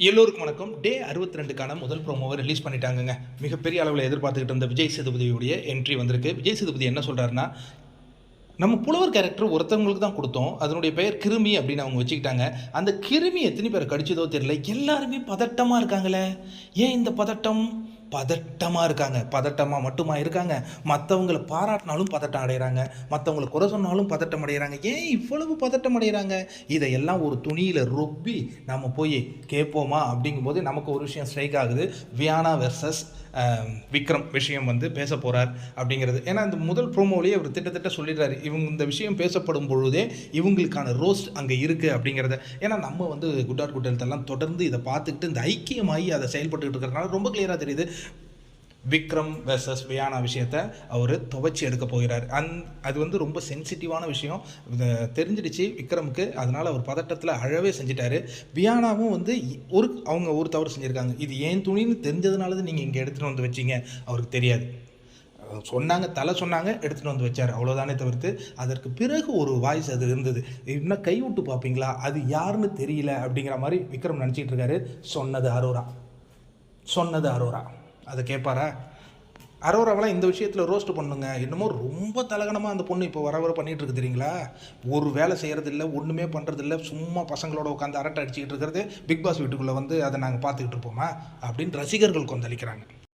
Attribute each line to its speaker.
Speaker 1: எல்லோருக்கும் வணக்கம். டே 62க்கான முதல் ப்ரோமோவை ரிலீஸ் பண்ணிட்டாங்கங்க. மிகப்பெரிய அளவில் எதிர்பார்த்துக்கிட்டு இருந்த விஜய் சேதுபதியுடைய என்ட்ரி வந்திருக்கு. விஜய் சேதுபதி என்ன சொல்கிறாருன்னா, நம்ம புலவர் கேரக்டர் ஒருத்தவங்களுக்கு தான் கொடுத்தோம். அதனுடைய பெயர் கிருமி அப்படின்னு அவங்க வச்சுக்கிட்டாங்க. அந்த கிருமி எத்தனை பேர் கடிச்சதோ தெரியல. எல்லாருமே பதட்டமாக இருக்காங்களே. ஏன் இந்த பதட்டம்? பதட்டமாக இருக்காங்க. பதட்டமாக மட்டுமா இருக்காங்க, மற்றவங்களை பாராட்டினாலும் பதட்டம் அடைகிறாங்க, மற்றவங்களை குறை சொன்னாலும் பதட்டம் அடைகிறாங்க. ஏன் இவ்வளவு பதட்டம் அடைகிறாங்க? இதையெல்லாம் ஒரு துணியில் ரொப்பி நம்ம போய் கேட்போமா அப்படிங்கும்போது நமக்கு ஒரு விஷயம் ஸ்ட்ரைக் ஆகுது. வியானா வெர்சஸ் விக்ரம் விஷயம் வந்து பேச போகிறார் அப்படிங்கிறது. ஏன்னா இந்த முதல் ப்ரோமோலேயே அவர் திட்டத்தட்ட சொல்லிடுறாரு, இவங்க இந்த விஷயம் பேசப்படும் பொழுதே இவங்களுக்கான ரோஸ்ட் அங்கே இருக்குது அப்படிங்கிறத. ஏன்னா நம்ம வந்து குட் ஆர் குட் ஹெல்த்தெல்லாம் தொடர்ந்து இதை பார்த்துக்கிட்டு இந்த ஐக்கியமாகி அதை செயல்பட்டுக்கிட்டு இருக்கிறதுனால ரொம்ப கிளியராக தெரியுது. விக்ரம் வெர்சஸ் வியானா விஷயத்தை அவர் துவச்சி எடுக்க போகிறார். அது வந்து ரொம்ப சென்சிட்டிவான விஷயம் தெரிஞ்சிடுச்சு விக்ரமுக்கு. அதனால் அவர் பதட்டத்தில் அழவே செஞ்சிட்டாரு. வியானாவும் வந்து அவங்க ஒரு தவறு செஞ்சுருக்காங்க. இது ஏன் துணின்னு தெரிஞ்சதுனால தான் நீங்கள் இங்கே எடுத்துகிட்டு வந்து வச்சிங்க, அவருக்கு தெரியாது. சொன்னாங்க, சொன்னாங்க, எடுத்துகிட்டு வந்து வச்சார், அவ்வளோதானே தவிர்த்து அதற்கு பிறகு ஒரு வாய்ஸ் அது இருந்தது. இன்னும் கைவிட்டு பார்ப்பீங்களா, அது யாருன்னு தெரியல அப்படிங்கிற மாதிரி விக்ரம் நினச்சிக்கிட்டு இருக்காரு. சொன்னது அரோரா அதை கேட்பாரா? அரோராவெல்லாம் இந்த விஷயத்தில் ரோஸ்ட் பண்ணுங்க. என்னமோ ரொம்ப தலகணமாக அந்த பொண்ணு இப்போ வர பண்ணிகிட்டு இருக்கு தெரியுங்களா. ஒரு வேலை செய்கிறதில்ல, ஒன்றுமே பண்ணுறதில்ல, சும்மா பசங்களோட உட்காந்து அரட்டை அடிச்சுக்கிட்டு இருக்கிறது. பிக் பாஸ் வீட்டுக்குள்ளே வந்து அதை நாங்கள் பார்த்துக்கிட்டு இருப்போமா அப்படின்னு ரசிகர்கள் கொந்தளிக்கிறாங்க.